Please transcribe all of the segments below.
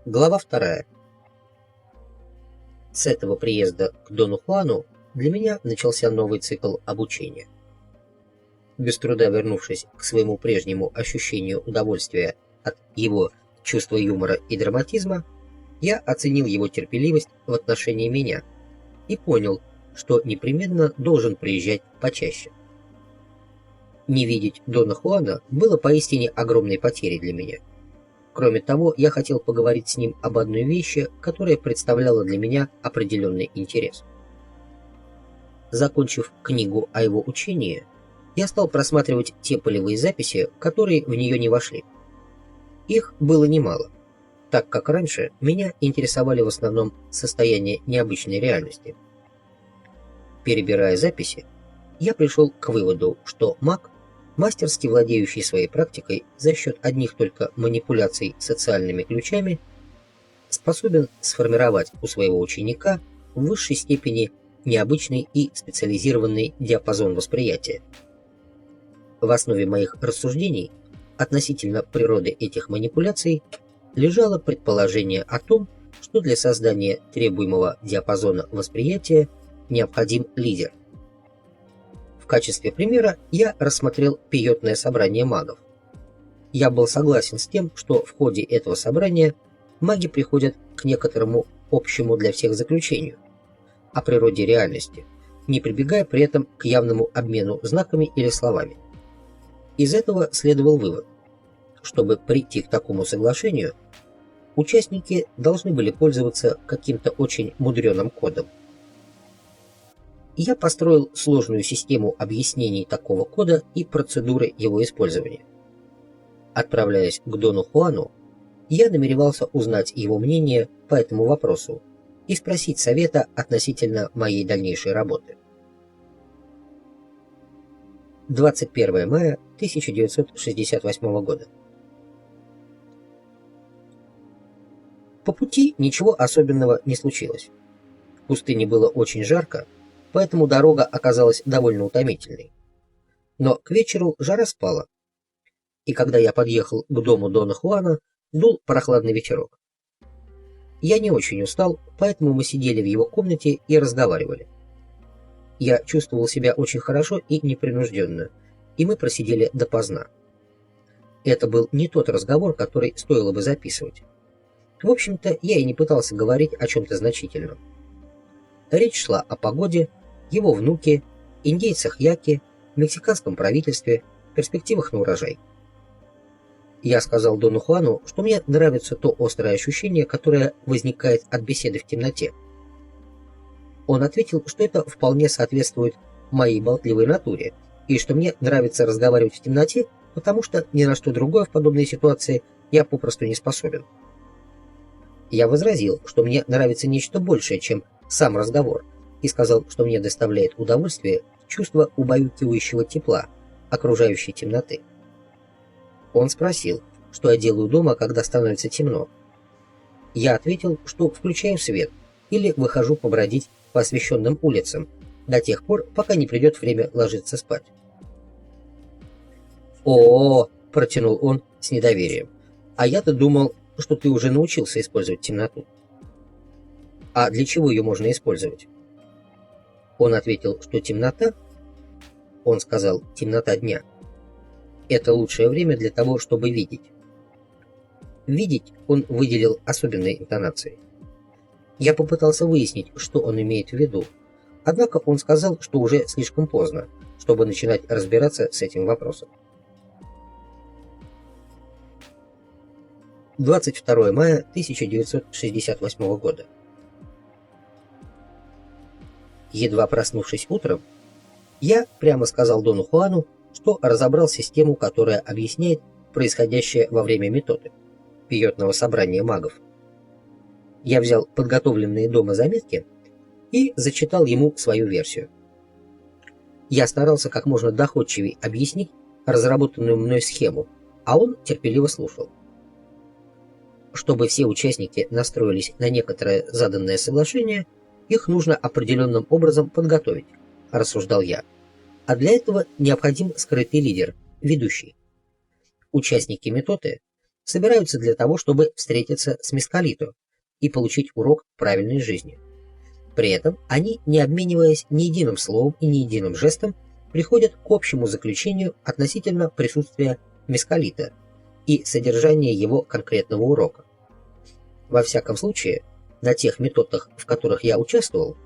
Глава 2. С этого приезда к Дону Хуану для меня начался новый цикл обучения. Без труда вернувшись к своему прежнему ощущению удовольствия от его чувства юмора и драматизма, я оценил его терпеливость в отношении меня и понял, что непременно должен приезжать почаще. Не видеть Дона Хуана было поистине огромной потерей для меня. Кроме того, я хотел поговорить с ним об одной вещи, которая представляла для меня определенный интерес. Закончив книгу о его учении, я стал просматривать те полевые записи, которые в нее не вошли. Их было немало, так как раньше меня интересовали в основном состояния необычной реальности. Перебирая записи, я пришел к выводу, что маг, мастерски владеющий своей практикой за счет одних только манипуляций социальными ключами, способен сформировать у своего ученика в высшей степени необычный и специализированный диапазон восприятия. В основе моих рассуждений относительно природы этих манипуляций лежало предположение о том, что для создания требуемого диапазона восприятия необходим лидер. В качестве примера я рассмотрел пиетное собрание магов. Я был согласен с тем, что в ходе этого собрания маги приходят к некоторому общему для всех заключению о природе реальности, не прибегая при этом к явному обмену знаками или словами. Из этого следовал вывод: чтобы прийти к такому соглашению, участники должны были пользоваться каким-то очень мудреным кодом. Я построил сложную систему объяснений такого кода и процедуры его использования. Отправляясь к Дону Хуану, я намеревался узнать его мнение по этому вопросу и спросить совета относительно моей дальнейшей работы. 21 мая 1968 года. По пути ничего особенного не случилось. В пустыне было очень жарко, поэтому дорога оказалась довольно утомительной. Но к вечеру жара спала, и когда я подъехал к дому Дона Хуана, дул прохладный ветерок. Я не очень устал, поэтому мы сидели в его комнате и разговаривали. Я чувствовал себя очень хорошо и непринужденно, и мы просидели допоздна. Это был не тот разговор, который стоило бы записывать. В общем-то, я и не пытался говорить о чем-то значительном. Речь шла о погоде, его внуке, индейцах Яки, мексиканском правительстве, перспективах на урожай. Я сказал Дону Хуану, что мне нравится то острое ощущение, которое возникает от беседы в темноте. Он ответил, что это вполне соответствует моей болтливой натуре, и что мне нравится разговаривать в темноте, потому что ни на что другое в подобной ситуации я попросту не способен. Я возразил, что мне нравится нечто большее, чем сам разговор, и сказал, что мне доставляет удовольствие чувство убаюкивающего тепла, окружающей темноты. Он спросил, что я делаю дома, когда становится темно. Я ответил, что включаю свет или выхожу побродить по освещенным улицам до тех пор, пока не придет время ложиться спать. «О-о-о!» – протянул он с недоверием. «А я-то думал, что ты уже научился использовать темноту». «А для чего ее можно использовать?» Он ответил, что темнота, он сказал, темнота дня, это лучшее время для того, чтобы видеть. Видеть он выделил особенной интонацией. Я попытался выяснить, что он имеет в виду, однако он сказал, что уже слишком поздно, чтобы начинать разбираться с этим вопросом. 22 мая 1968 года. Едва проснувшись утром, я прямо сказал Дону Хуану, что разобрал систему, которая объясняет происходящее во время методы пиетного собрания магов. Я взял подготовленные дома заметки и зачитал ему свою версию. Я старался как можно доходчивее объяснить разработанную мной схему, а он терпеливо слушал. Чтобы все участники настроились на некоторое заданное соглашение, их нужно определенным образом подготовить, рассуждал я. А для этого необходим скрытый лидер, ведущий. Участники методы собираются для того, чтобы встретиться с Мескалито и получить урок правильной жизни. При этом они, не обмениваясь ни единым словом и ни единым жестом, приходят к общему заключению относительно присутствия Мескалита и содержания его конкретного урока. Во всяком случае, на тех методах, в которых я участвовал,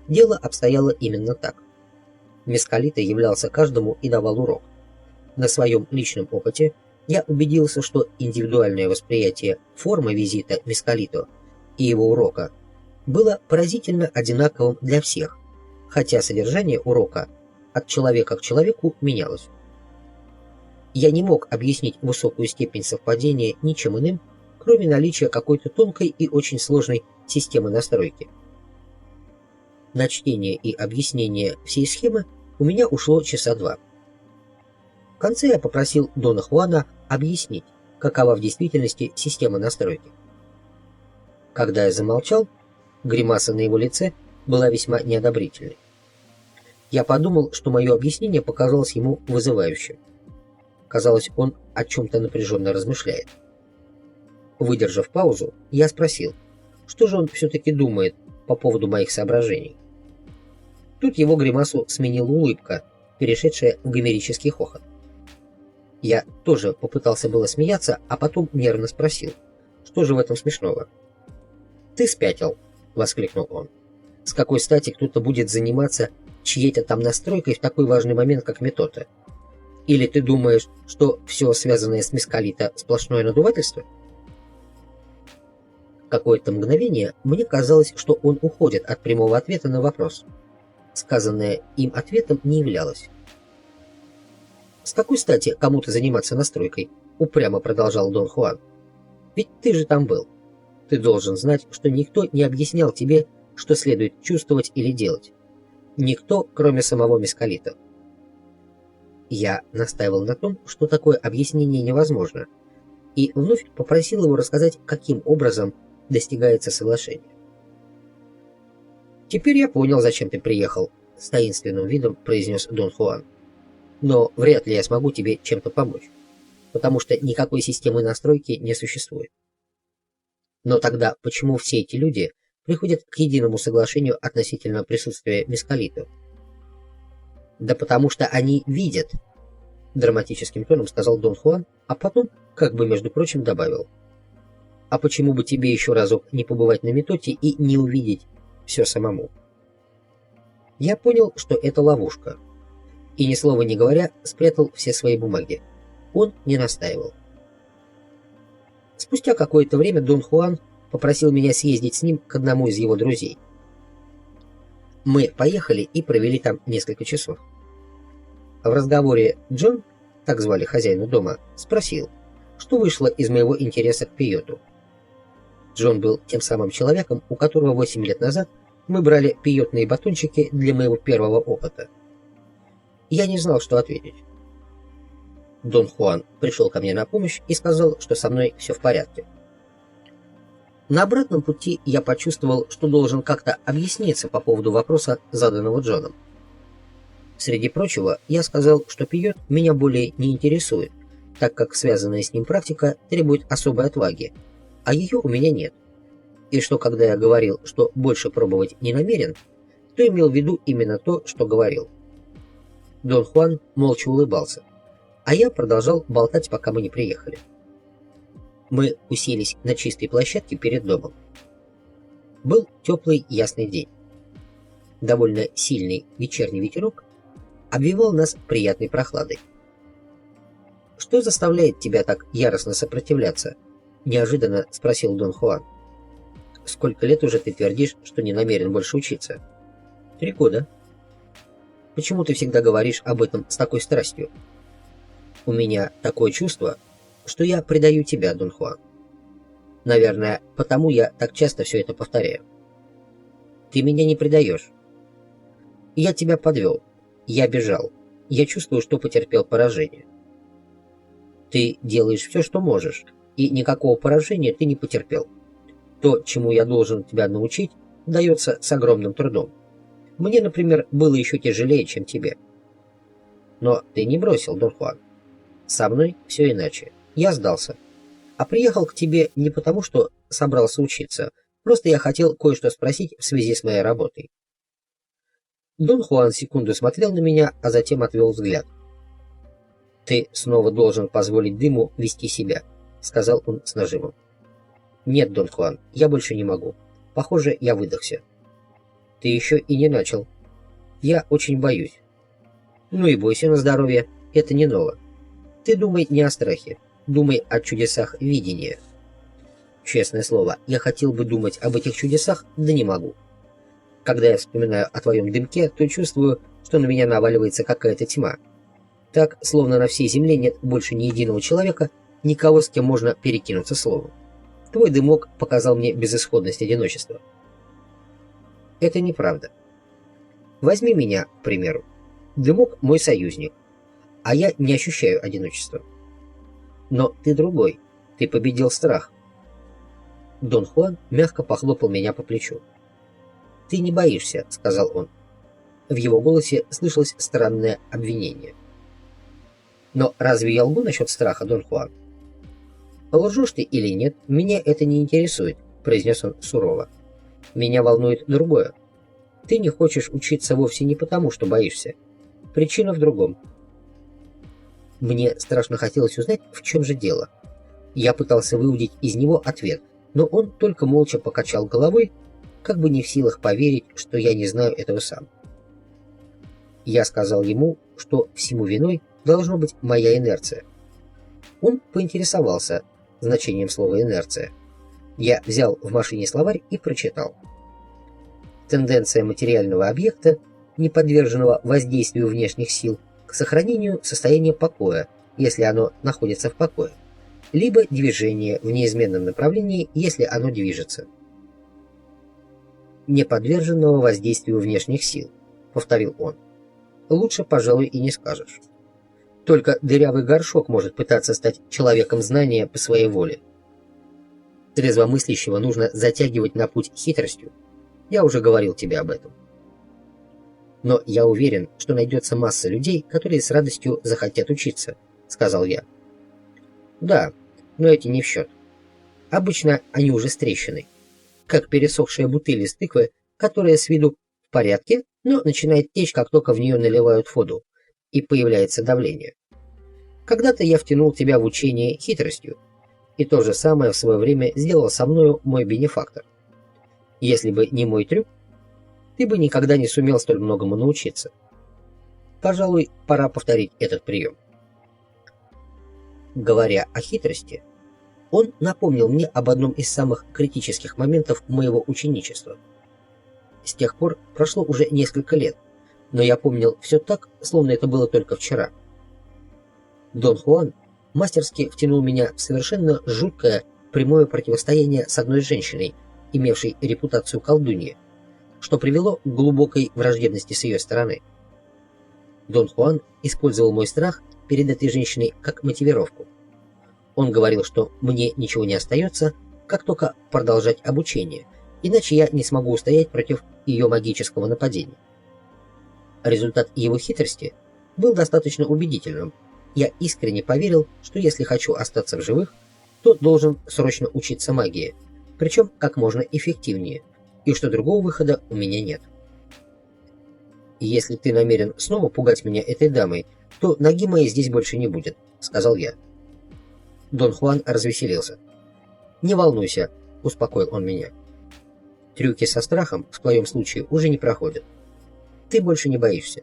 дело обстояло именно так. Мескалита являлся каждому и давал урок. На своем личном опыте я убедился, что индивидуальное восприятие формы визита Мескалито и его урока было поразительно одинаковым для всех, хотя содержание урока от человека к человеку менялось. Я не мог объяснить высокую степень совпадения ничем иным, кроме наличия какой-то тонкой и очень сложной системы настройки. На чтение и объяснение всей схемы у меня ушло часа 2. В конце я попросил Дона Хуана объяснить, какова в действительности система настройки. Когда я замолчал, гримаса на его лице была весьма неодобрительной. Я подумал, что мое объяснение показалось ему вызывающим. Казалось, он о чем-то напряженно размышляет. Выдержав паузу, я спросил, что же он все-таки думает по поводу моих соображений. Тут его гримасу сменила улыбка, перешедшая в гомерический хохот. Я тоже попытался было смеяться, а потом нервно спросил, что же в этом смешного. «Ты спятил!» — воскликнул он. «С какой стати кто-то будет заниматься чьей-то там настройкой в такой важный момент, как метода? Или ты думаешь, что все связанное с Мескалито сплошное надувательство?» Какое-то мгновение мне казалось, что он уходит от прямого ответа на вопрос. Сказанное им ответом не являлось. «С какой стати кому-то заниматься настройкой?» — упрямо продолжал Дон Хуан. «Ведь ты же там был. Ты должен знать, что никто не объяснял тебе, что следует чувствовать или делать. Никто, кроме самого Мескалито». Я настаивал на том, что такое объяснение невозможно, и вновь попросил его рассказать, каким образом достигается соглашение. «Теперь я понял, зачем ты приехал», — с таинственным видом произнес Дон Хуан. «Но вряд ли я смогу тебе чем-то помочь, потому что никакой системы настройки не существует. Но тогда почему все эти люди приходят к единому соглашению относительно присутствия Мескалито?» «Да потому что они видят», — драматическим тоном сказал Дон Хуан, а потом, как бы между прочим, добавил: «А почему бы тебе еще разок не побывать на методе и не увидеть все самому?» Я понял, что это ловушка, и, ни слова не говоря, спрятал все свои бумаги. Он не настаивал. Спустя какое-то время Дон Хуан попросил меня съездить с ним к одному из его друзей. Мы поехали и провели там несколько часов. В разговоре Джон, так звали хозяина дома, спросил, что вышло из моего интереса к пиоту. Джон был тем самым человеком, у которого 8 лет назад мы брали пиотные батончики для моего первого опыта. Я не знал, что ответить. Дон Хуан пришел ко мне на помощь и сказал, что со мной все в порядке. На обратном пути я почувствовал, что должен как-то объясниться по поводу вопроса, заданного Джоном. Среди прочего, я сказал, что пиот меня более не интересует, так как связанная с ним практика требует особой отваги, а ее у меня нет. И что когда я говорил, что больше пробовать не намерен, то имел в виду именно то, что говорил. Дон Хуан молча улыбался, а я продолжал болтать, пока мы не приехали. Мы уселись на чистой площадке перед домом. Был теплый ясный день. Довольно сильный вечерний ветерок обвивал нас приятной прохладой. «Что заставляет тебя так яростно сопротивляться?» — неожиданно спросил Дон Хуан. «Сколько лет уже ты твердишь, что не намерен больше учиться?» «3 года». «Почему ты всегда говоришь об этом с такой страстью?» «У меня такое чувство, что я предаю тебя, Дон Хуан. Наверное, потому я так часто все это повторяю». «Ты меня не предаешь. Я тебя подвел. Я бежал. Я чувствую, что потерпел поражение». «Ты делаешь все, что можешь, и никакого поражения ты не потерпел. То, чему я должен тебя научить, дается с огромным трудом. Мне, например, было еще тяжелее, чем тебе. Но ты не бросил, Дон Хуан. Со мной все иначе. Я сдался. А приехал к тебе не потому, что собрался учиться. Просто я хотел кое-что спросить в связи с моей работой». Дон Хуан секунду смотрел на меня, а затем отвел взгляд. «Ты снова должен позволить дыму вести себя», — сказал он с нажимом. «Нет, Дон Хуан, я больше не могу. Похоже, я выдохся». «Ты еще и не начал». «Я очень боюсь». «Ну и бойся на здоровье, это не ново. Ты думай не о страхе, думай о чудесах видения». «Честное слово, я хотел бы думать об этих чудесах, да не могу. Когда я вспоминаю о твоем дымке, то чувствую, что на меня наваливается какая-то тьма. Так, словно на всей земле нет больше ни единого человека, никого, с кем можно перекинуться словом. Твой дымок показал мне безысходность одиночества». «Это неправда. Возьми меня, к примеру. Дымок мой союзник, а я не ощущаю одиночества. Но ты другой, ты победил страх». Дон Хуан мягко похлопал меня по плечу. «Ты не боишься», — сказал он. В его голосе слышалось странное обвинение. «Но разве я лгу насчет страха, Дон Хуан?» «Лжешь ты или нет, меня это не интересует», — произнес он сурово. «Меня волнует другое. Ты не хочешь учиться вовсе не потому, что боишься. Причина в другом». Мне страшно хотелось узнать, в чем же дело. Я пытался выудить из него ответ, но он только молча покачал головой, как бы не в силах поверить, что я не знаю этого сам. Я сказал ему, что всему виной должно быть моя инерция. Он поинтересовался значением слова «инерция». Я взял в машине словарь и прочитал. Тенденция материального объекта, не подверженного воздействию внешних сил, к сохранению состояния покоя, если оно находится в покое, либо движение в неизменном направлении, если оно движется. «Не подверженного воздействию внешних сил», — повторил он. «Лучше, пожалуй, и не скажешь. Только дырявый горшок может пытаться стать человеком знания по своей воле. Трезвомыслящего нужно затягивать на путь хитростью. Я уже говорил тебе об этом. Но я уверен, что найдется масса людей, которые с радостью захотят учиться», — сказал я. «Да, но эти не в счет. Обычно они уже с трещиной, как пересохшая бутыль из тыквы, которая с виду в порядке, но начинает течь, как только в нее наливают воду, и появляется давление. Когда-то я втянул тебя в учение хитростью, и то же самое в свое время сделал со мною мой бенефактор. Если бы не мой трюк, ты бы никогда не сумел столь многому научиться. Пожалуй, пора повторить этот прием». Говоря о хитрости, он напомнил мне об одном из самых критических моментов моего ученичества. С тех пор прошло уже несколько лет, но я помнил все так, словно это было только вчера. Дон Хуан мастерски втянул меня в совершенно жуткое прямое противостояние с одной женщиной, имевшей репутацию колдуньи, что привело к глубокой враждебности с ее стороны. Дон Хуан использовал мой страх перед этой женщиной как мотивировку. Он говорил, что мне ничего не остается, как только продолжать обучение, иначе я не смогу устоять против ее магического нападения. Результат его хитрости был достаточно убедительным. Я искренне поверил, что если хочу остаться в живых, то должен срочно учиться магии, причем как можно эффективнее, и что другого выхода у меня нет. «Если ты намерен снова пугать меня этой дамой, то ноги моей здесь больше не будет», — сказал я. Дон Хуан развеселился. «Не волнуйся», — успокоил он меня. «Трюки со страхом в твоем случае уже не проходят. Ты больше не боишься.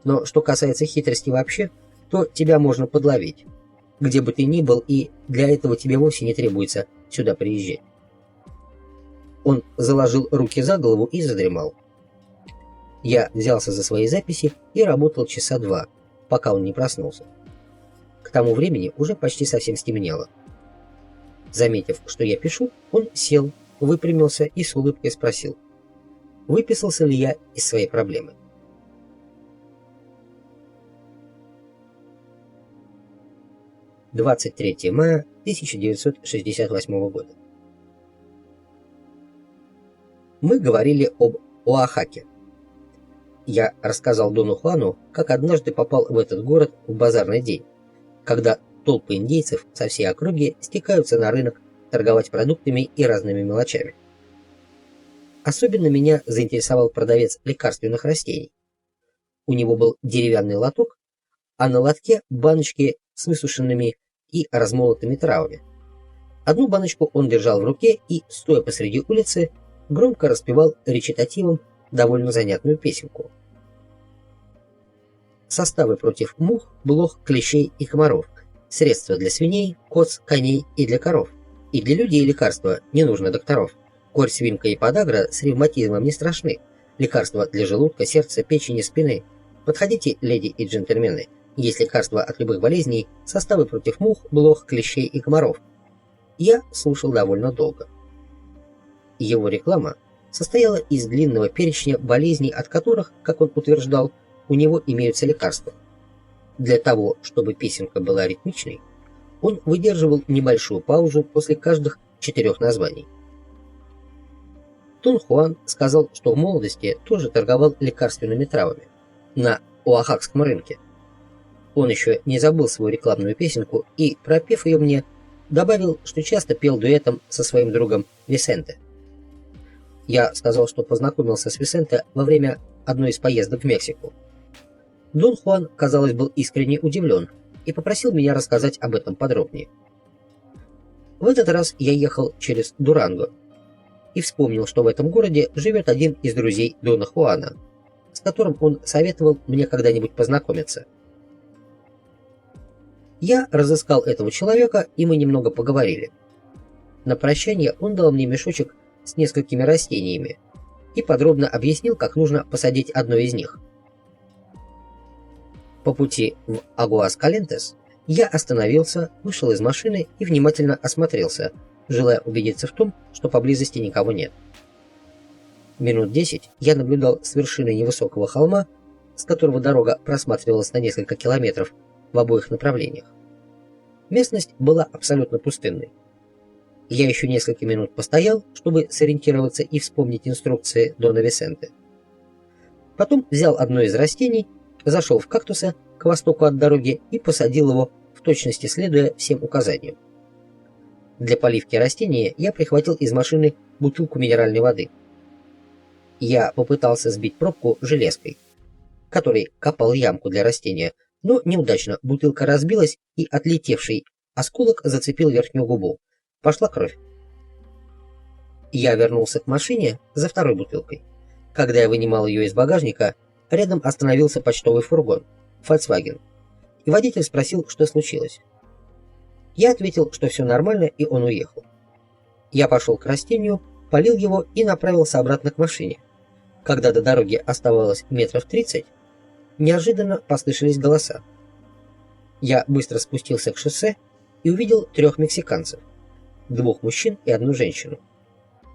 Но что касается хитрости вообще, то тебя можно подловить, где бы ты ни был, и для этого тебе вовсе не требуется сюда приезжать». Он заложил руки за голову и задремал. Я взялся за свои записи и работал часа 2, пока он не проснулся. К тому времени уже почти совсем стемнело. Заметив, что я пишу, он сел, выпрямился и с улыбкой спросил, выписался ли я из своей проблемы. «23 мая 1968 года. Мы говорили об Оахаке. Я рассказал Дону Хуану, как однажды попал в этот город в базарный день, когда толпы индейцев со всей округи стекаются на рынок торговать продуктами и разными мелочами. Особенно меня заинтересовал продавец лекарственных растений. У него был деревянный лоток, а на лотке баночки с высушенными и размолотыми травами. Одну баночку он держал в руке и, стоя посреди улицы, громко распевал речитативом довольно занятную песенку. Составы против мух, блох, клещей и комаров. Средства для свиней, коз, коней и для коров. И для людей лекарства, не нужно докторов. Корь, свинка и подагра с ревматизмом не страшны. Лекарства для желудка, сердца, печени, спины. Подходите, леди и джентльмены. Есть лекарства от любых болезней, составы против мух, блох, клещей и комаров. Я слушал довольно долго. Его реклама состояла из длинного перечня болезней, от которых, как он утверждал, у него имеются лекарства. Для того, чтобы песенка была ритмичной, он выдерживал небольшую паузу после каждых 4 названий. Дон Хуан сказал, что в молодости тоже торговал лекарственными травами на Оахакском рынке. Он еще не забыл свою рекламную песенку и, пропев ее мне, добавил, что часто пел дуэтом со своим другом Висенте. Я сказал, что познакомился с Висенте во время одной из поездок в Мексику. Дон Хуан, казалось, был искренне удивлен и попросил меня рассказать об этом подробнее. В этот раз я ехал через Дуранго и вспомнил, что в этом городе живет один из друзей Дона Хуана, с которым он советовал мне когда-нибудь познакомиться. Я разыскал этого человека, и мы немного поговорили. На прощание он дал мне мешочек с несколькими растениями и подробно объяснил, как нужно посадить одно из них. По пути в Агуаскалентес я остановился, вышел из машины и внимательно осмотрелся, желая убедиться в том, что поблизости никого нет. Минут 10 я наблюдал с вершины невысокого холма, с которого дорога просматривалась на несколько километров в обоих направлениях. Местность была абсолютно пустынной. Я еще несколько минут постоял, чтобы сориентироваться и вспомнить инструкции Дона Висенте. Потом взял одно из растений, зашел в кактусы к востоку от дороги и посадил его, в точности следуя всем указаниям. Для поливки растения я прихватил из машины бутылку минеральной воды. Я попытался сбить пробку железкой, которой копал ямку для растения, но неудачно бутылка разбилась, и отлетевший осколок зацепил верхнюю губу. Пошла кровь. Я вернулся к машине за второй бутылкой. Когда я вынимал ее из багажника, рядом остановился почтовый фургон Volkswagen, и водитель спросил, что случилось. Я ответил, что все нормально, и он уехал. Я пошел к растению, полил его и направился обратно к машине. Когда до дороги оставалось метров 30, неожиданно послышались голоса. Я быстро спустился к шоссе и увидел 3 мексиканцев, 2 мужчин и 1 женщину.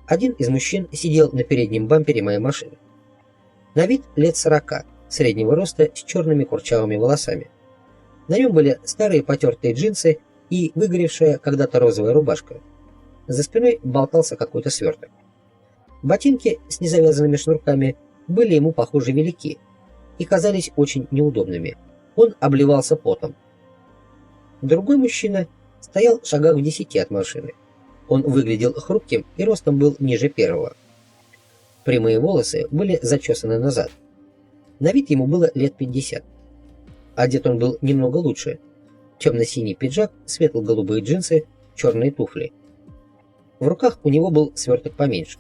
Один из мужчин сидел на переднем бампере моей машины. На вид лет 40, среднего роста, с черными курчавыми волосами. На нем были старые потертые джинсы и выгоревшая когда-то розовая рубашка. За спиной болтался какой-то сверток. Ботинки с незавязанными шнурками были ему, похоже, велики и казались очень неудобными. Он обливался потом. Другой мужчина стоял в шагах в 10 от машины. Он выглядел хрупким и ростом был ниже первого. Прямые волосы были зачесаны назад. На вид ему было лет 50. Одет он был немного лучше. Темно-синий пиджак, светло-голубые джинсы, черные туфли. В руках у него был сверток поменьше.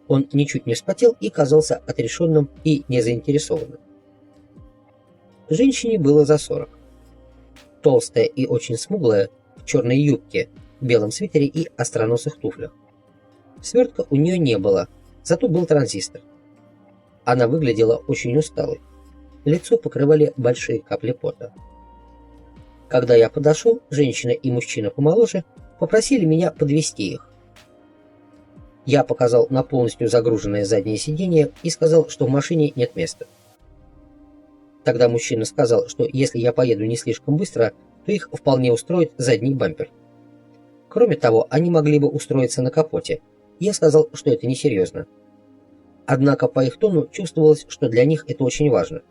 Он ничуть не вспотел и казался отрешенным и незаинтересованным. Женщине было за 40. Толстая и очень смуглая, в черной юбке, белом свитере и остроносых туфлях. Свертка у нее не было, зато был транзистор. Она выглядела очень усталой. Лицо покрывали большие капли пота. Когда я подошел, женщина и мужчина помоложе попросили меня подвезти их. Я показал на полностью загруженное заднее сиденье и сказал, что в машине нет места. Тогда мужчина сказал, что если я поеду не слишком быстро, то их вполне устроит задний бампер. Кроме того, они могли бы устроиться на капоте. Я сказал, что это несерьезно. Однако по их тону чувствовалось, что для них это очень важно.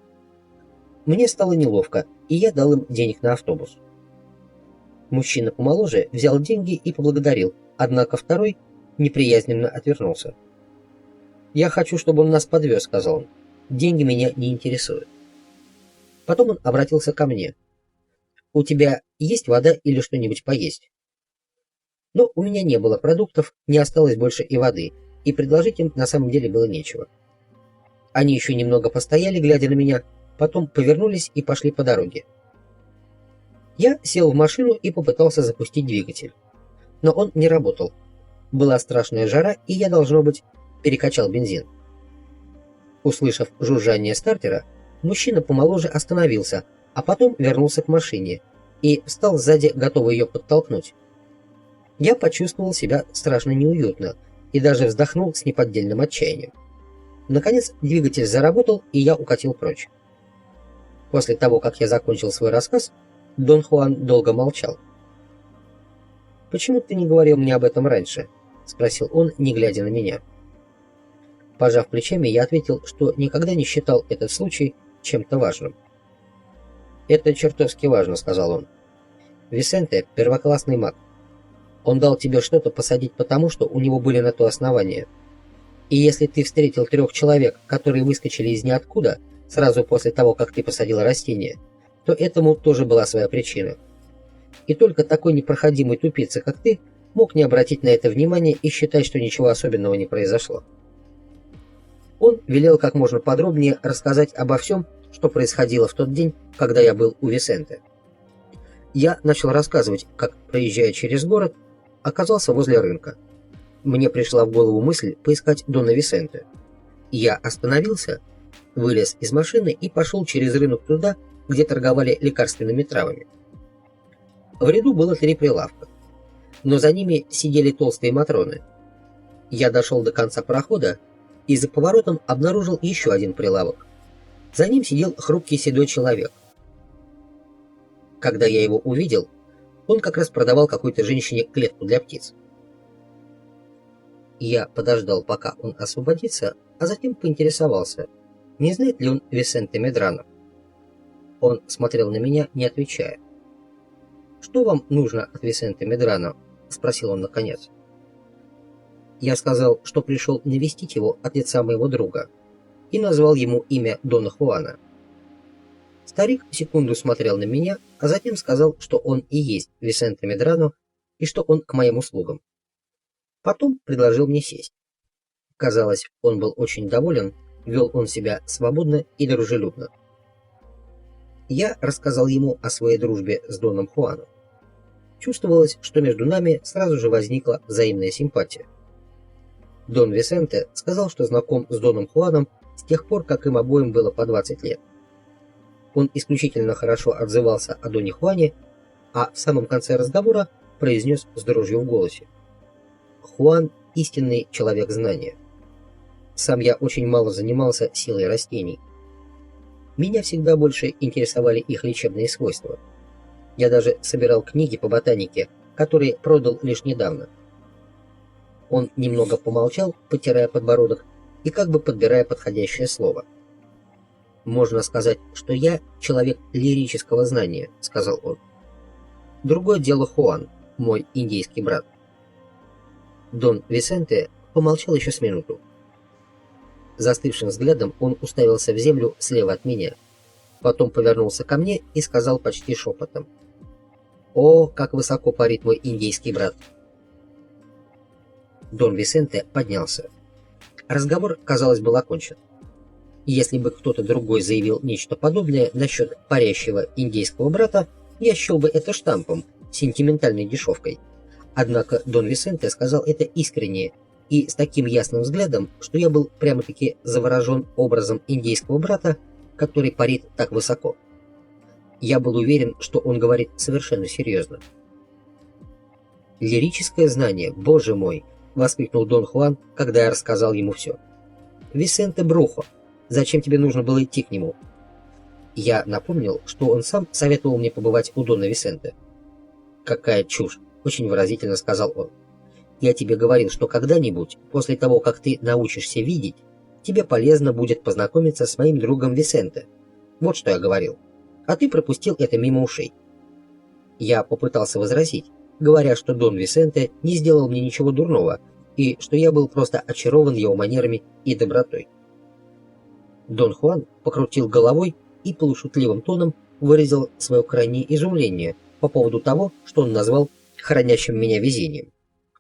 Мне стало неловко, и я дал им денег на автобус. Мужчина помоложе взял деньги и поблагодарил, однако второй неприязненно отвернулся. «Я хочу, чтобы он нас подвез», — сказал он. «Деньги меня не интересуют». Потом он обратился ко мне. «У тебя есть вода или что-нибудь поесть?» Но у меня не было продуктов, не осталось больше и воды, и предложить им на самом деле было нечего. Они еще немного постояли, глядя на меня, потом повернулись и пошли по дороге. Я сел в машину и попытался запустить двигатель. Но он не работал. Была страшная жара, и я, должно быть, перекачал бензин. Услышав жужжание стартера, мужчина помоложе остановился, а потом вернулся к машине и встал сзади, готовый ее подтолкнуть. Я почувствовал себя страшно неуютно и даже вздохнул с неподдельным отчаянием. Наконец двигатель заработал, и я укатил прочь. После того, как я закончил свой рассказ, Дон Хуан долго молчал. «Почему ты не говорил мне об этом раньше?» — спросил он, не глядя на меня. Пожав плечами, я ответил, что никогда не считал этот случай чем-то важным. «Это чертовски важно», — сказал он. «Висенте — первоклассный маг. Он дал тебе что-то посадить потому, что у него были на то основания. И если ты встретил 3 человек, которые выскочили из ниоткуда сразу после того, как ты посадил растение, то этому тоже была своя причина. И только такой непроходимый тупица, как ты, мог не обратить на это внимания и считать, что ничего особенного не произошло». Он велел как можно подробнее рассказать обо всем, что происходило в тот день, когда я был у Висенте. Я начал рассказывать, как, проезжая через город, оказался возле рынка. Мне пришла в голову мысль поискать Дона Висенте. Я остановился, вылез из машины и пошел через рынок туда, где торговали лекарственными травами. В ряду было 3 прилавка, но за ними сидели толстые матроны. Я дошел до конца прохода и за поворотом обнаружил еще один прилавок. За ним сидел хрупкий седой человек. Когда я его увидел, он как раз продавал какой-то женщине клетку для птиц. Я подождал, пока он освободится, а затем поинтересовался, не знает ли он Висенте Медрано. Он смотрел на меня, не отвечая. «Что вам нужно от Висенте Медрано?» — спросил он наконец. Я сказал, что пришел навестить его от лица моего друга, и назвал ему имя Дона Хуана. Старик секунду смотрел на меня, а затем сказал, что он и есть Висенте Медрано и что он к моим услугам. Потом предложил мне сесть. Казалось, он был очень доволен, вел он себя свободно и дружелюбно. Я рассказал ему о своей дружбе с Доном Хуаном. Чувствовалось, что между нами сразу же возникла взаимная симпатия. Дон Висенте сказал, что знаком с Доном Хуаном с тех пор, как им обоим было по 20 лет. Он исключительно хорошо отзывался о Доне Хуане, а в самом конце разговора произнес с дрожью в голосе: «Хуан – истинный человек знания. Сам я очень мало занимался силой растений. Меня всегда больше интересовали их лечебные свойства. Я даже собирал книги по ботанике, которые продал лишь недавно». Он немного помолчал, потирая подбородок и как бы подбирая подходящее слово. «Можно сказать, что я человек лирического знания», — сказал он. «Другое дело Хуан, мой индейский брат». Дон Висенте помолчал еще с минуту. Застывшим взглядом он уставился в землю слева от меня. Потом повернулся ко мне и сказал почти шепотом: «О, как высоко парит мой индейский брат!» Дон Висенте поднялся. Разговор, казалось, был окончен. Если бы кто-то другой заявил нечто подобное насчет парящего индейского брата, я счел бы это штампом, сентиментальной дешевкой. Однако Дон Висенте сказал это искренне и с таким ясным взглядом, что я был прямо-таки заворожен образом индейского брата, который парит так высоко. Я был уверен, что он говорит совершенно серьезно. «Лирическое знание, боже мой!» — воскликнул Дон Хуан, когда я рассказал ему все. «Висенте Брухо, зачем тебе нужно было идти к нему?» Я напомнил, что он сам советовал мне побывать у Дона Висенте. «Какая чушь!» — очень выразительно сказал он. «Я тебе говорил, что когда-нибудь, после того, как ты научишься видеть, тебе полезно будет познакомиться с моим другом Висенте. Вот что я говорил. А ты пропустил это мимо ушей». Я попытался возразить, говоря, что Дон Висенте не сделал мне ничего дурного, и что я был просто очарован его манерами и добротой. Дон Хуан покрутил головой и полушутливым тоном выразил свое крайнее изумление по поводу того, что он назвал хранящим меня везением.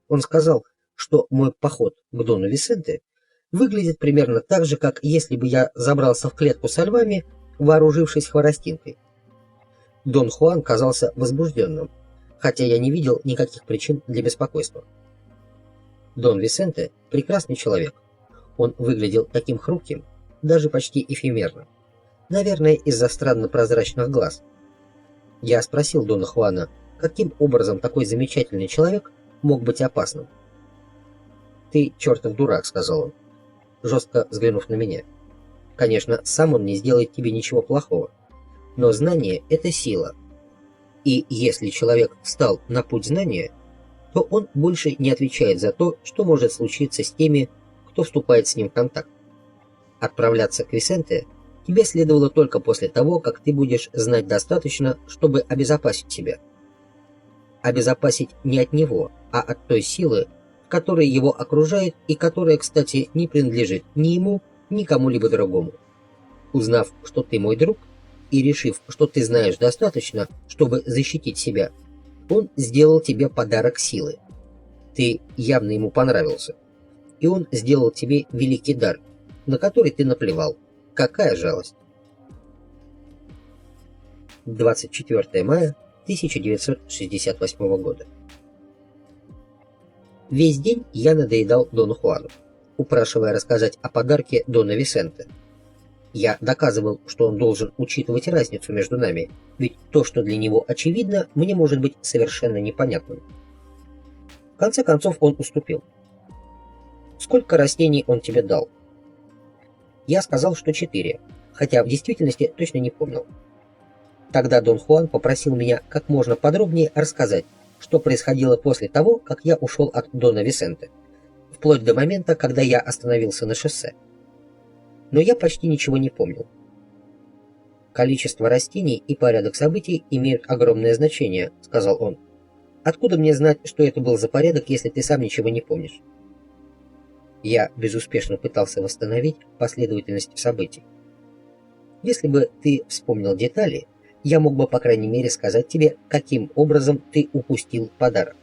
Он сказал, что мой поход к Дону Висенте выглядит примерно так же, как если бы я забрался в клетку со львами, вооружившись хворостинкой. Дон Хуан казался возбужденным, хотя я не видел никаких причин для беспокойства. Дон Висенте – прекрасный человек. Он выглядел таким хрупким, даже почти эфемерным. Наверное, из-за странно прозрачных глаз. Я спросил Дона Хуана, каким образом такой замечательный человек мог быть опасным. «Ты чертов дурак», — сказал он, жестко взглянув на меня. «Конечно, сам он не сделает тебе ничего плохого. Но знание — это сила. И если человек встал на путь знания, то он больше не отвечает за то, что может случиться с теми, кто вступает с ним в контакт. Отправляться к Висенте тебе следовало только после того, как ты будешь знать достаточно, чтобы обезопасить себя. Обезопасить не от него, а от той силы, которая его окружает и которая, кстати, не принадлежит ни ему, ни кому-либо другому. Узнав, что ты мой друг, и решив, что ты знаешь достаточно, чтобы защитить себя, он сделал тебе подарок силы. Ты явно ему понравился. И он сделал тебе великий дар, на который ты наплевал. Какая жалость. 24 мая 1968 года. Весь день я надоедал Дону Хуану, упрашивая рассказать о подарке Дона Висенте. Я доказывал, что он должен учитывать разницу между нами, ведь то, что для него очевидно, мне может быть совершенно непонятным. В конце концов он уступил. «Сколько растений он тебе дал?» Я сказал, что 4, хотя в действительности точно не помнил. Тогда Дон Хуан попросил меня как можно подробнее рассказать, что происходило после того, как я ушел от Дона Висенте, вплоть до момента, когда я остановился на шоссе. Но я почти ничего не помнил. «Количество растений и порядок событий имеют огромное значение», — сказал он. «Откуда мне знать, что это был за порядок, если ты сам ничего не помнишь?» Я безуспешно пытался восстановить последовательность событий. «Если бы ты вспомнил детали, я мог бы, по крайней мере, сказать тебе, каким образом ты упустил подарок».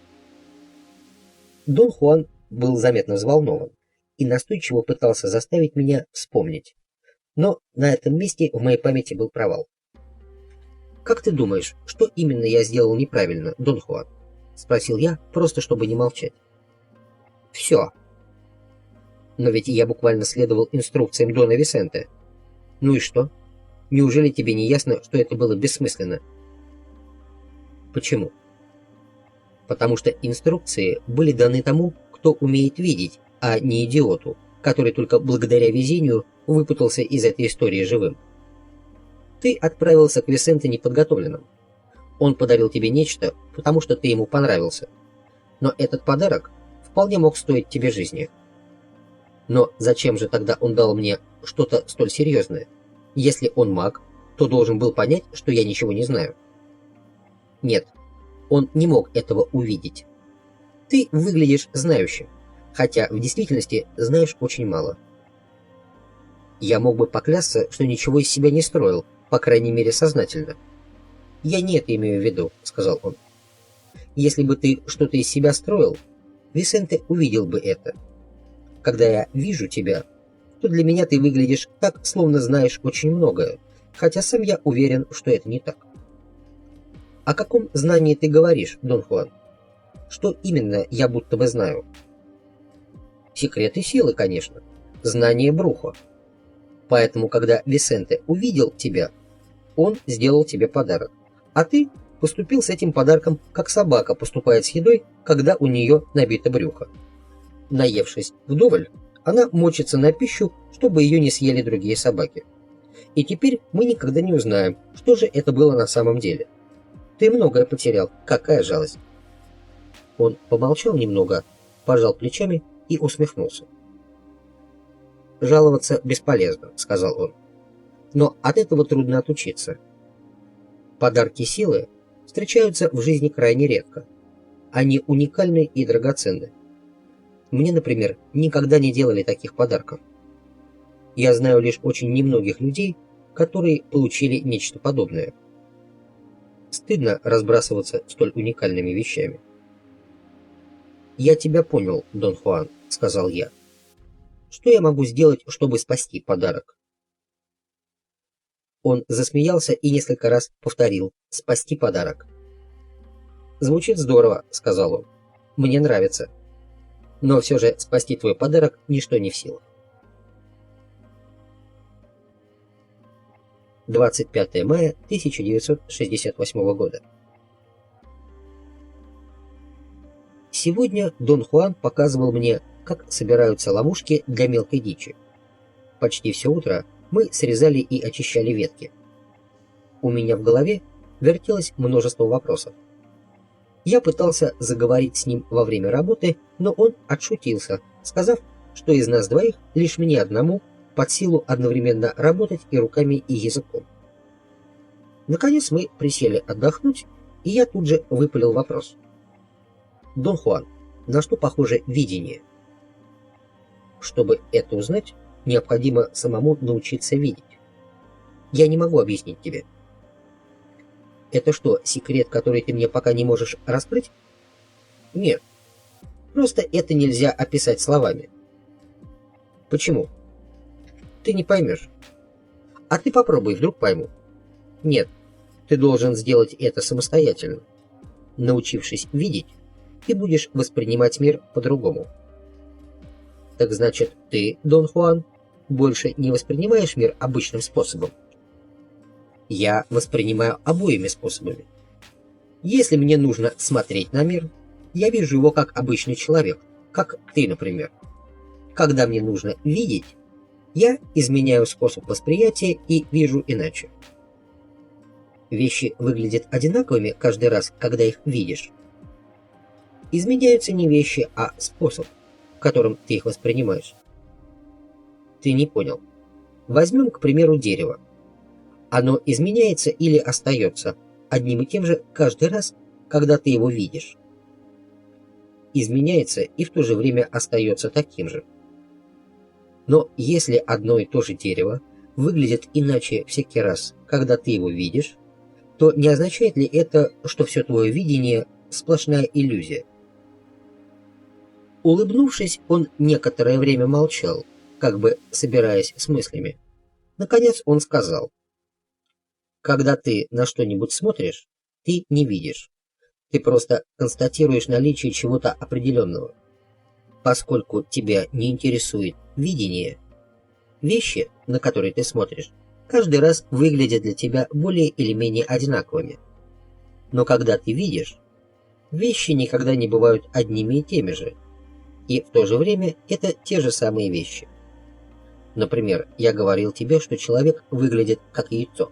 Дон Хуан был заметно взволнован и настойчиво пытался заставить меня вспомнить. Но на этом месте в моей памяти был провал. «Как ты думаешь, что именно я сделал неправильно, Дон Хуан?» — спросил я, просто чтобы не молчать. «Все». «Но ведь я буквально следовал инструкциям Дона Висенте». «Ну и что? Неужели тебе не ясно, что это было бессмысленно?» «Почему?» «Потому что инструкции были даны тому, кто умеет видеть, а не идиоту, который только благодаря везению выпутался из этой истории живым. Ты отправился к Висенте неподготовленным. Он подарил тебе нечто, потому что ты ему понравился. Но этот подарок вполне мог стоить тебе жизни. Но зачем же тогда он дал мне что-то столь серьезное? Если он маг, то должен был понять, что я ничего не знаю». «Нет, он не мог этого увидеть. Ты выглядишь знающим, хотя в действительности знаешь очень мало». «Я мог бы поклясться, что ничего из себя не строил, по крайней мере сознательно». «Я не это имею в виду», — сказал он. «Если бы ты что-то из себя строил, Висенте увидел бы это. Когда я вижу тебя, то для меня ты выглядишь так, словно знаешь очень многое, хотя сам я уверен, что это не так». «О каком знании ты говоришь, Дон Хуан? Что именно я будто бы знаю?» «Секреты силы, конечно. Знание Бруха. Поэтому, когда Висенте увидел тебя, он сделал тебе подарок. А ты поступил с этим подарком, как собака поступает с едой, когда у нее набито брюхо. Наевшись вдоволь, она мочится на пищу, чтобы ее не съели другие собаки. И теперь мы никогда не узнаем, что же это было на самом деле. Ты многое потерял, какая жалость». Он помолчал немного, пожал плечами и усмехнулся. «Жаловаться бесполезно», — сказал он. «Но от этого трудно отучиться. Подарки силы встречаются в жизни крайне редко. Они уникальны и драгоценны. Мне, например, никогда не делали таких подарков. Я знаю лишь очень немногих людей, которые получили нечто подобное. Стыдно разбрасываться столь уникальными вещами. «Я тебя понял, Дон Хуан», — сказал я. «Что я могу сделать, чтобы спасти подарок?» Он засмеялся и несколько раз повторил «спасти подарок». «Звучит здорово», — сказал он. «Мне нравится. Но все же спасти твой подарок ничто не в силах». 25 мая 1968 года. Сегодня Дон Хуан показывал мне, как собираются ловушки для мелкой дичи. Почти все утро мы срезали и очищали ветки. У меня в голове вертелось множество вопросов. Я пытался заговорить с ним во время работы, но он отшутился, сказав, что из нас двоих лишь мне одному под силу одновременно работать и руками, и языком. Наконец мы присели отдохнуть, и я тут же выпалил вопрос. «Дон Хуан, на что похоже видение?» Чтобы это узнать, необходимо самому научиться видеть. Я не могу объяснить тебе. Это что, секрет, который ты мне пока не можешь раскрыть? Нет. Просто это нельзя описать словами. Почему? Ты не поймешь. А ты попробуй, вдруг пойму. Нет, ты должен сделать это самостоятельно. Научившись видеть, ты будешь воспринимать мир по-другому. Так значит, ты, Дон Хуан, больше не воспринимаешь мир обычным способом? Я воспринимаю обоими способами. Если мне нужно смотреть на мир, я вижу его как обычный человек, как ты, например. Когда мне нужно видеть, я изменяю способ восприятия и вижу иначе. Вещи выглядят одинаковыми каждый раз, когда их видишь. Изменяются не вещи, а способ, которым ты их воспринимаешь. Ты не понял. Возьмем, к примеру, дерево. Оно изменяется или остается одним и тем же каждый раз, когда ты его видишь. Изменяется и в то же время остается таким же. Но если одно и то же дерево выглядит иначе всякий раз, когда ты его видишь, то не означает ли это, что все твое видение – сплошная иллюзия? Улыбнувшись, он некоторое время молчал, как бы собираясь с мыслями. Наконец он сказал: «Когда ты на что-нибудь смотришь, ты не видишь. Ты просто констатируешь наличие чего-то определенного. Поскольку тебя не интересует видение, вещи, на которые ты смотришь, каждый раз выглядят для тебя более или менее одинаковыми. Но когда ты видишь, вещи никогда не бывают одними и теми же, и в то же время это те же самые вещи. Например, я говорил тебе, что человек выглядит как яйцо.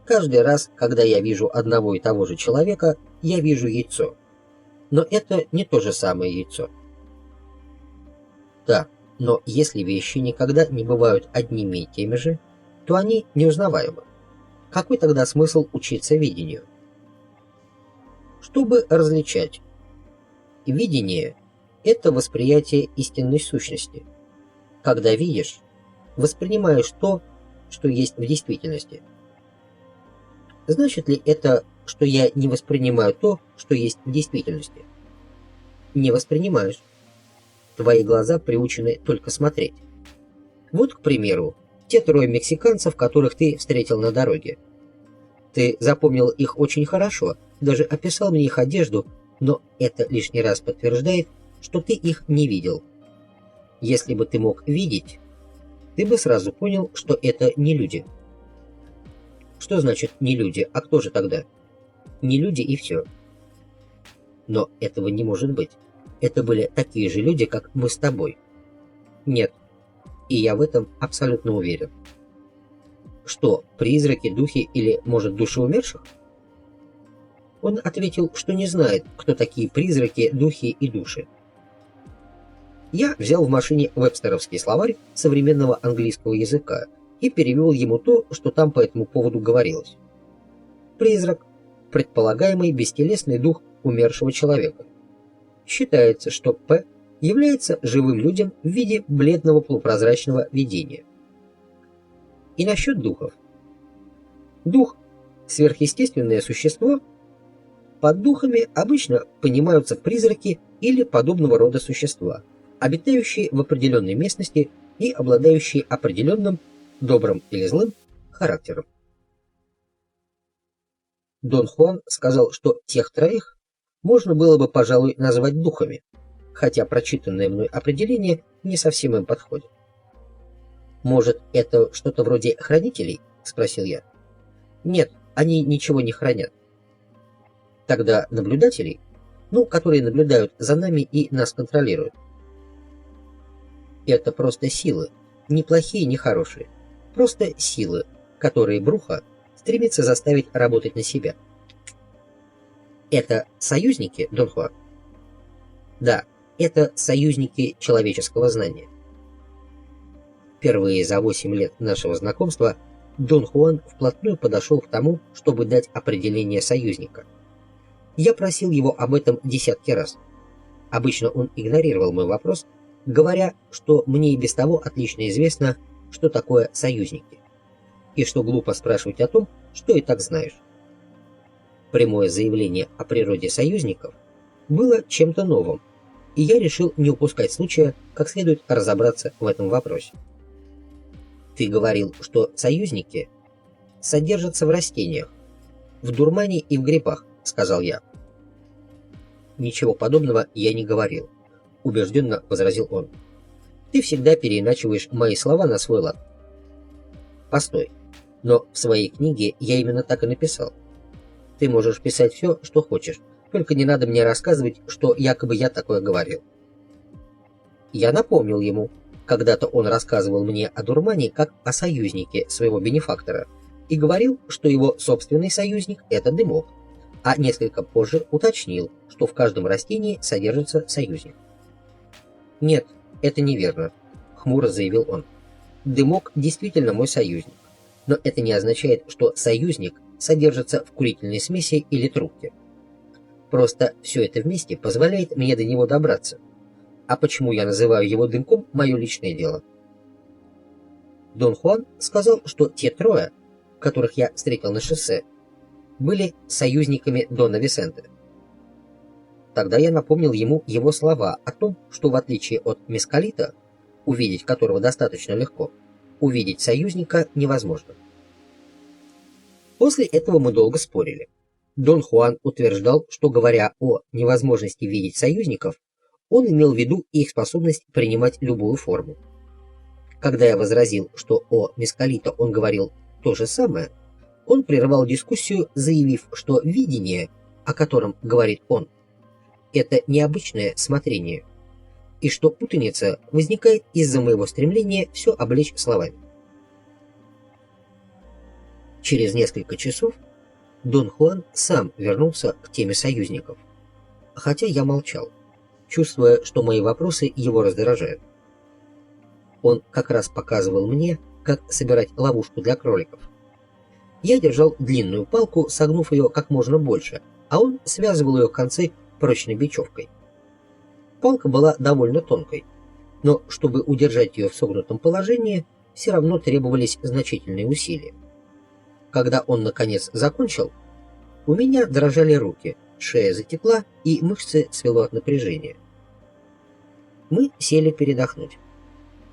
Каждый раз, когда я вижу одного и того же человека, я вижу яйцо. Но это не то же самое яйцо. Да, но если вещи никогда не бывают одними и теми же, то они неузнаваемы. Какой тогда смысл учиться видению? Чтобы различать. Видение – это восприятие истинной сущности. Когда видишь, воспринимаешь то, что есть в действительности. Значит ли это, что я не воспринимаю то, что есть в действительности? Не воспринимаешь. Твои глаза приучены только смотреть. Вот, к примеру, те трое мексиканцев, которых ты встретил на дороге. Ты запомнил их очень хорошо, даже описал мне их одежду, но это лишний раз подтверждает, что ты их не видел. Если бы ты мог видеть, ты бы сразу понял, что это не люди. Что значит не люди, а кто же тогда? Не люди и все. Но этого не может быть. Это были такие же люди, как мы с тобой. Нет. И я в этом абсолютно уверен. Что, призраки, духи или, может, души умерших? Он ответил, что не знает, кто такие призраки, духи и души. Я взял в машине вебстеровский словарь современного английского языка и перевел ему то, что там по этому поводу говорилось. Призрак предполагаемый бестелесный дух умершего человека. Считается, что П является живым людям в виде бледного полупрозрачного видения. И насчет духов. Дух – сверхъестественное существо. Под духами обычно понимаются призраки или подобного рода существа, обитающие в определенной местности и обладающие определенным, добрым или злым, характером. Дон Хуан сказал, что тех троих можно было бы, пожалуй, назвать духами, хотя прочитанное мной определение не совсем им подходит. «Может, это что-то вроде хранителей?» – спросил я. «Нет, они ничего не хранят». «Тогда наблюдателей? Ну, которые наблюдают за нами и нас контролируют». «Это просто силы, ни плохие, ни хорошие. Просто силы, которые Бруха стремится заставить работать на себя». «Это союзники, Дон Хуан?» «Да, это союзники человеческого знания». Впервые за 8 лет нашего знакомства Дон Хуан вплотную подошел к тому, чтобы дать определение союзника. Я просил его об этом десятки раз. Обычно он игнорировал мой вопрос, говоря, что мне и без того отлично известно, что такое союзники, и что глупо спрашивать о том, что и так знаешь. Прямое заявление о природе союзников было чем-то новым, и я решил не упускать случая как следует разобраться в этом вопросе. «Ты говорил, что союзники содержатся в растениях, в дурмане и в грибах», — сказал я. «Ничего подобного я не говорил», — убежденно возразил он. «Ты всегда переиначиваешь мои слова на свой лад». «Постой, но в своей книге я именно так и написал. Ты можешь писать все, что хочешь, только не надо мне рассказывать, что якобы я такое говорил». Я напомнил ему. Когда-то он рассказывал мне о дурмане как о союзнике своего бенефактора и говорил, что его собственный союзник – это дымок, а несколько позже уточнил, что в каждом растении содержится союзник. «Нет, это неверно», – хмуро заявил он. «Дымок действительно мой союзник, но это не означает, что союзник содержится в курительной смеси или трубке. Просто все это вместе позволяет мне до него добраться. А почему я называю его дымком – мое личное дело». Дон Хуан сказал, что те трое, которых я встретил на шоссе, были союзниками Дона Висенте. Тогда я напомнил ему его слова о том, что в отличие от мескалита, увидеть которого достаточно легко, увидеть союзника невозможно. После этого мы долго спорили. Дон Хуан утверждал, что, говоря о невозможности видеть союзников, он имел в виду их способность принимать любую форму. Когда я возразил, что о мескалита он говорил то же самое, он прервал дискуссию, заявив, что видение, о котором говорит он, это необычное смотрение, и что путаница возникает из-за моего стремления все облечь словами. Через несколько часов Дон Хуан сам вернулся к теме союзников, хотя я молчал, чувствуя, что мои вопросы его раздражают. Он как раз показывал мне, как собирать ловушку для кроликов. Я держал длинную палку, согнув ее как можно больше, а он связывал ее концы прочной бечевкой. Палка была довольно тонкой, но чтобы удержать ее в согнутом положении, все равно требовались значительные усилия. Когда он, наконец, закончил, у меня дрожали руки, шея затекла и мышцы свело от напряжения. Мы сели передохнуть,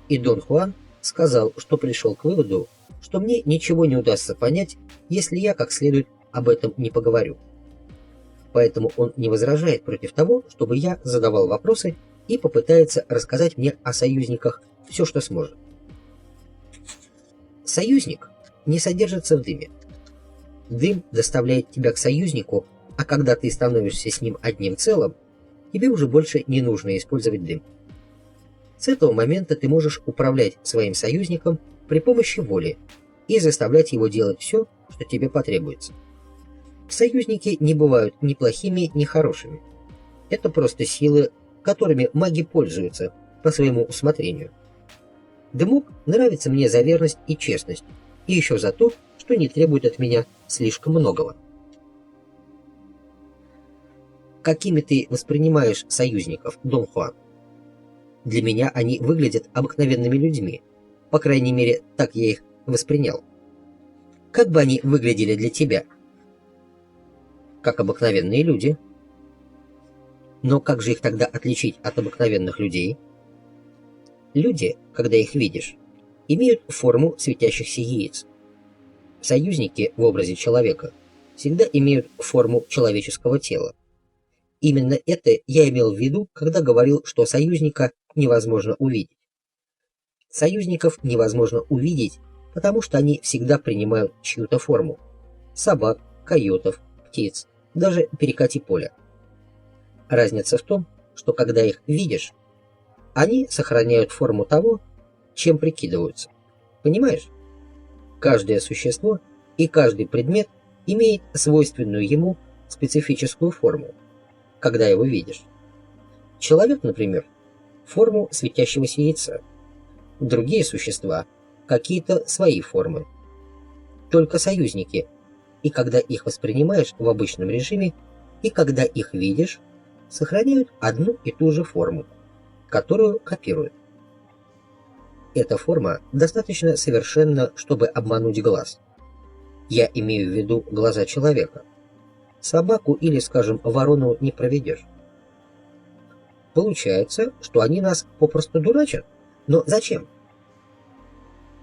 и Дон Хуан сказал, что пришел к выводу, что мне ничего не удастся понять, если я как следует об этом не поговорю. Поэтому он не возражает против того, чтобы я задавал вопросы и попытается рассказать мне о союзниках все, что сможет. Союзник не содержится в дыме. Дым доставляет тебя к союзнику, а когда ты становишься с ним одним целым, тебе уже больше не нужно использовать дым. С этого момента ты можешь управлять своим союзником при помощи воли и заставлять его делать все, что тебе потребуется. Союзники не бывают ни плохими, ни хорошими. Это просто силы, которыми маги пользуются по своему усмотрению. Дымок нравится мне за верность и честность, и еще за то, что не требует от меня слишком многого. какими ты воспринимаешь союзников, Дон Хуан? Для меня они выглядят обыкновенными людьми. По крайней мере, так я их воспринял. Как бы они выглядели для тебя? Как обыкновенные люди. Но как же их тогда отличить от обыкновенных людей? Люди, когда их видишь, имеют форму светящихся яиц. Союзники в образе человека всегда имеют форму человеческого тела. Именно это я имел в виду, когда говорил, что союзника невозможно увидеть. Союзников невозможно увидеть, потому что они всегда принимают чью-то форму. Собак, койотов, птиц, даже перекати поля. Разница в том, что когда их видишь, они сохраняют форму того, чем прикидываются. Понимаешь? Каждое существо и каждый предмет имеет свойственную ему специфическую форму, когда его видишь. Человек, например, форму светящегося яйца. Другие существа – какие-то свои формы. Только союзники, и когда их воспринимаешь в обычном режиме, и когда их видишь, сохраняют одну и ту же форму, которую копируют. Эта форма достаточно совершенна, чтобы обмануть глаз. Я имею в виду глаза человека. Собаку или, скажем, ворону не проведешь. Получается, что они нас попросту дурачат. Но зачем?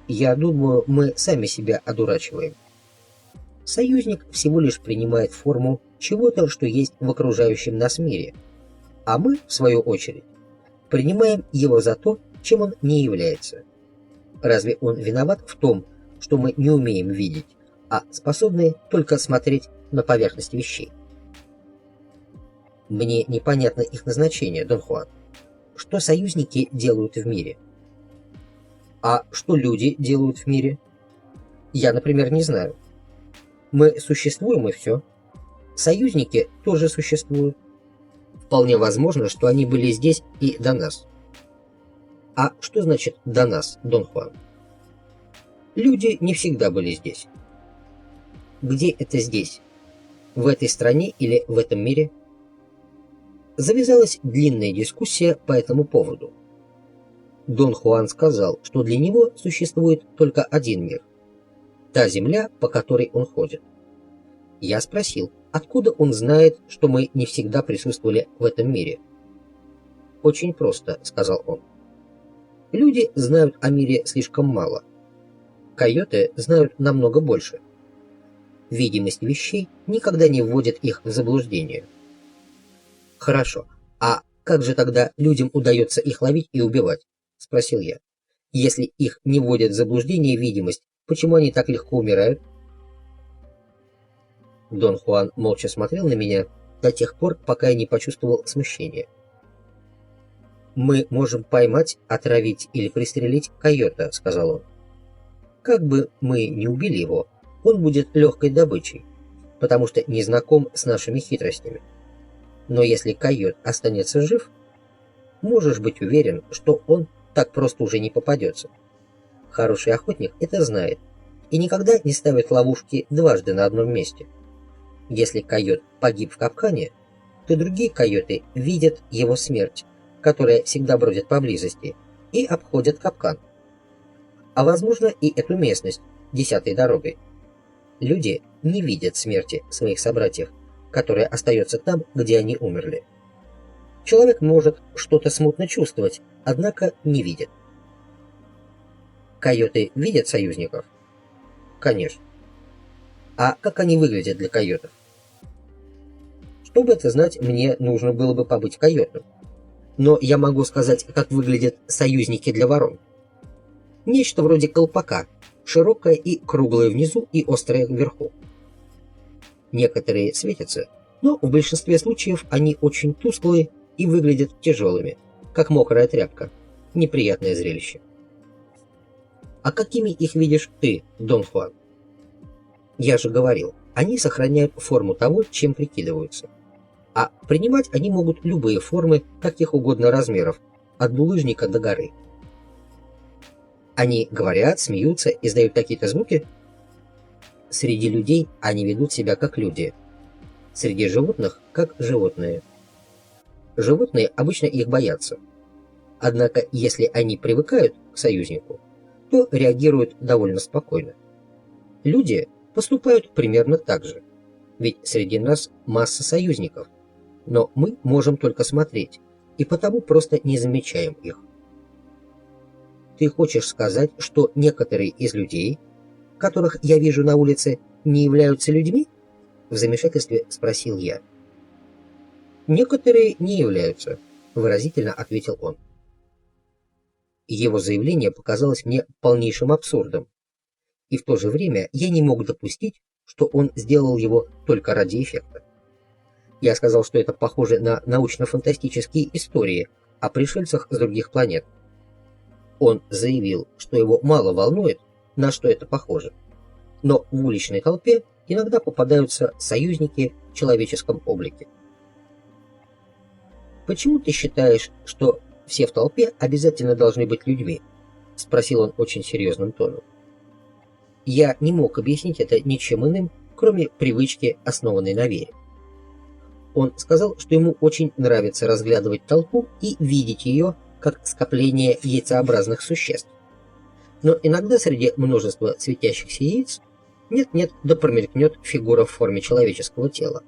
Я думаю, мы сами себя одурачиваем. Союзник всего лишь принимает форму чего-то, что есть в окружающем нас мире, а мы, в свою очередь, принимаем его за то, чем он не является. Разве он виноват в том, что мы не умеем видеть, а способны только смотреть на поверхность вещей? Мне непонятно их назначение, Дон Хуан. Что союзники делают в мире? А что люди делают в мире? Я, например, не знаю. Мы существуем и все. Союзники тоже существуют. Вполне возможно, что они были здесь и до нас. А что значит «до нас», Дон Хуан? Люди не всегда были здесь. Где это здесь? В этой стране или в этом мире? Завязалась длинная дискуссия по этому поводу. Дон Хуан сказал, что для него существует только один мир. Та земля, по которой он ходит. Я спросил, откуда он знает, что мы не всегда присутствовали в этом мире. «Очень просто», — сказал он. Люди знают о мире слишком мало. Койоты знают намного больше. Видимость вещей никогда не вводит их в заблуждение. Хорошо, а как же тогда людям удается их ловить и убивать? Спросил я. Если их не вводят в заблуждение видимость, почему они так легко умирают? Дон Хуан молча смотрел на меня до тех пор, пока я не почувствовал смущения. «Мы можем поймать, отравить или пристрелить койота», — сказал он. «Как бы мы ни убили его, он будет легкой добычей, потому что не знаком с нашими хитростями. Но если койот останется жив, можешь быть уверен, что он так просто уже не попадется. Хороший охотник это знает и никогда не ставит ловушки дважды на одном месте. Если койот погиб в капкане, то другие койоты видят его смерть, которая всегда бродит поблизости, и обходят капкан. А возможно и эту местность, 10-й дорогой. Люди не видят смерти своих собратьев, которая остается там, где они умерли. Человек может что-то смутно чувствовать, однако не видит. Койоты видят союзников? Конечно. А как они выглядят для койотов? Чтобы это знать, мне нужно было бы побыть койотом. Но я могу сказать, как выглядят союзники для ворон. Нечто вроде колпака, широкое и круглое внизу и острое вверху. Некоторые светятся, но в большинстве случаев они очень тусклые и выглядят тяжелыми, как мокрая тряпка. Неприятное зрелище. А какими их видишь ты, Дон Хуан? Я же говорил, они сохраняют форму того, чем прикидываются. А принимать они могут любые формы, каких угодно размеров, от булыжника до горы. Они говорят, смеются, издают какие-то звуки. Среди людей они ведут себя как люди. Среди животных как животные. животные обычно их боятся. Однако, если они привыкают к союзнику, то реагируют довольно спокойно. Люди поступают примерно так же, ведь среди нас масса союзников, но мы можем только смотреть, и потому просто не замечаем их. Ты хочешь сказать, что некоторые из людей, которых я вижу на улице, не являются людьми? В замешательстве спросил я. Некоторые не являются, выразительно ответил он. Его заявление показалось мне полнейшим абсурдом, и в то же время я не мог допустить, что он сделал его только ради эффекта. Я сказал, что это похоже на научно-фантастические истории о пришельцах с других планет. Он заявил, что его мало волнует, на что это похоже. Но в уличной толпе иногда попадаются союзники в человеческом облике. «Почему ты считаешь, что все в толпе обязательно должны быть людьми?» — спросил он очень серьезным тоном. Я не мог объяснить это ничем иным, кроме привычки, основанной на вере. Он сказал, что ему очень нравится разглядывать толпу и видеть ее как скопление яйцеобразных существ. Но иногда среди множества светящихся яиц нет-нет, да промелькнет фигура в форме человеческого тела.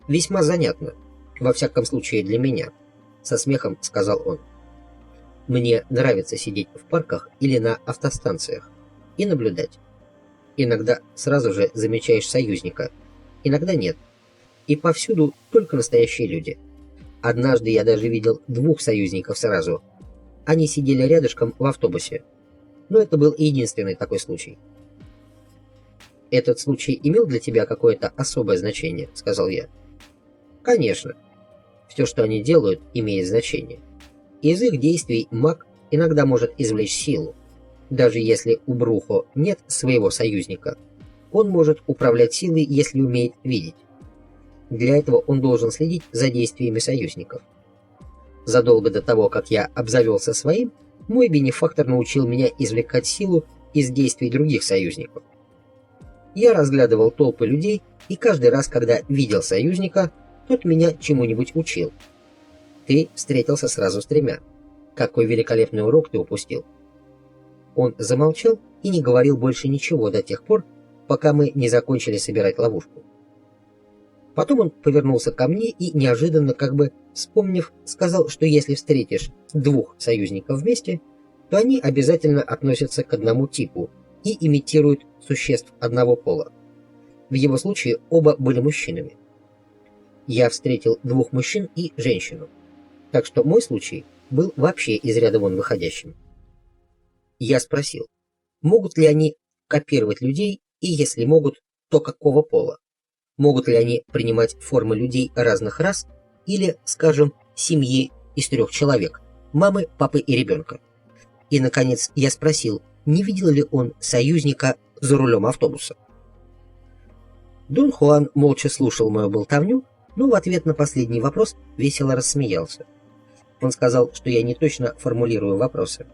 «Весьма занятно, во всяком случае для меня», — со смехом сказал он. «Мне нравится сидеть в парках или на автостанциях и наблюдать. Иногда сразу же замечаешь союзника, иногда нет. И повсюду только настоящие люди. Однажды я даже видел 2 союзников сразу. Они сидели рядышком в автобусе. Но это был единственный такой случай». «Этот случай имел для тебя какое-то особое значение?» — сказал я. «Конечно. Все, что они делают, имеет значение. Из их действий маг иногда может извлечь силу. Даже если у Брухо нет своего союзника, он может управлять силой, если умеет видеть. Для этого он должен следить за действиями союзников. Задолго до того, как я обзавелся своим, мой бенефактор научил меня извлекать силу из действий других союзников. Я разглядывал толпы людей, и каждый раз, когда видел союзника, тот меня чему-нибудь учил. Ты встретился сразу с 3. Какой великолепный урок ты упустил!» Он замолчал и не говорил больше ничего до тех пор, пока мы не закончили собирать ловушку. Потом он повернулся ко мне и, неожиданно, как бы вспомнив, сказал, что если встретишь 2 союзников вместе, то они обязательно относятся к одному типу и имитируют существ одного пола. В его случае оба были мужчинами. Я встретил 2 мужчин и женщину, так что мой случай был вообще из ряда вон выходящим. Я спросил, могут ли они копировать людей, и если могут, то какого пола? Могут ли они принимать формы людей разных рас или, скажем, семьи из 3 человек, мамы, папы и ребенка? И, наконец, я спросил, не видел ли он союзника за рулем автобуса. Дон Хуан молча слушал мою болтовню, но в ответ на последний вопрос весело рассмеялся. Он сказал, что я не точно формулирую вопросы.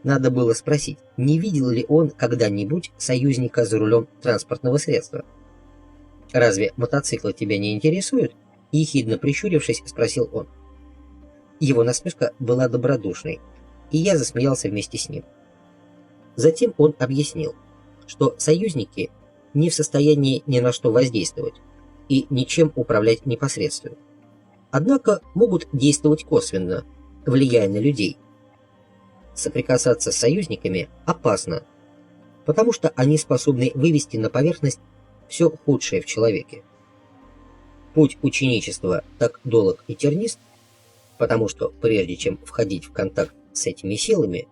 Надо было спросить, не видел ли он когда-нибудь союзника за рулем транспортного средства. «Разве мотоциклы тебя не интересуют?» — ехидно прищурившись, спросил он. Его насмешка была добродушной, и я засмеялся вместе с ним. Затем он объяснил, что союзники не в состоянии ни на что воздействовать и ничем управлять непосредственно. Однако могут действовать косвенно, влияя на людей. Соприкасаться с союзниками опасно, потому что они способны вывести на поверхность все худшее в человеке. Путь ученичества так долг и тернист, потому что прежде чем входить в контакт с этими силами,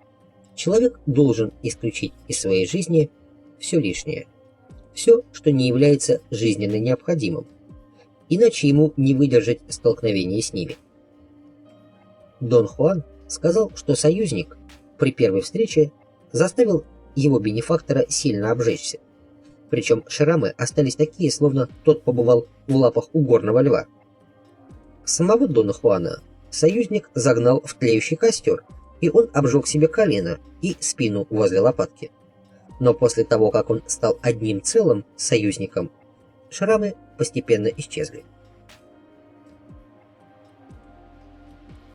человек должен исключить из своей жизни все лишнее, все, что не является жизненно необходимым, иначе ему не выдержать столкновения с ними. Дон Хуан сказал, что союзник при первой встрече заставил его бенефактора сильно обжечься, причем шрамы остались такие, словно тот побывал в лапах у горного льва. Самого Дона Хуана союзник загнал в тлеющий костер, и он обжег себе колено и спину возле лопатки. Но после того, как он стал одним целым с союзником, шрамы постепенно исчезли.